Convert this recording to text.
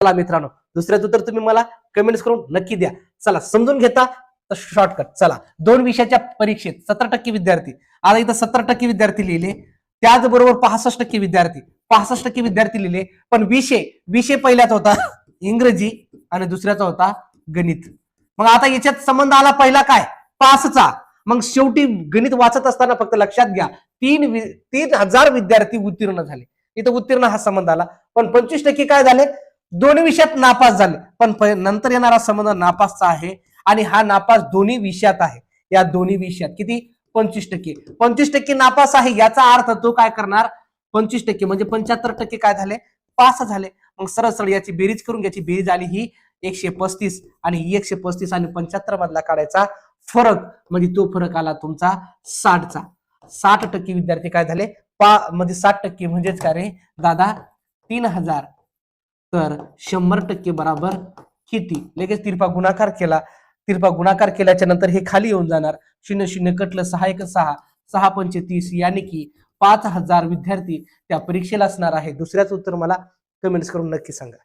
चला मित्रांनो, दुसऱ्याचं उत्तर तुम्ही मला कमेंट्स करून नक्की द्या. चला समजून घेता तर शॉर्टकट. चला 2 विषयाच्या परीक्षेत 17% विद्यार्थी, आता इथं 70% विद्यार्थी लिहिले, त्याचबरोबर 65% विद्यार्थी, 65% विद्यार्थी लिहिले, पण विषय पहिल्याचा होता इंग्रजी आणि दुसऱ्याचा होता गणित. मग आता याच्यात संबंध आला पहिला काय, पासचा. मग शेवटी गणित वाचत असताना फक्त लक्षात घ्या 3,000 विद्यार्थी उत्तीर्ण झाले. इथं उत्तीर्ण हा संबंध आला, पण 25% काय झाले, 2 विषयात नापास झाले. पण नंतर येणारा संबंध नापासचा आहे आणि हा नापास दोन्ही विषयात आहे. या दोन्ही विषयात किती, 25%. 25% नापास आहे याचा अर्थ तो काय करणार, 25% म्हणजे 75% काय झाले, पास झाले. मग सरळ सरळ याची बेरीज करून घ्यायची. बेरीज आली ही 135 आणि 135 आणि 75 मधला काढायचा फरक, म्हणजे तो फरक आला तुमचा 60चा. 60% विद्यार्थी काय झाले, म्हणजे 60% म्हणजेच काय रे दादा, 3,000. तर 100% बरोबर किती, लगेच तिरपा गुणाकार केला. तिरपा गुणाकार केल्याच्या नंतर हे खाली येऊन जाणार, 0 0 कटलं, 6 1 6, 6 5 30, यानी की 5,000 विद्यार्थी त्या परीक्षेला असणार आहे. दुसऱ्याच उत्तर मला कमेंट्स करून नक्की सांगा.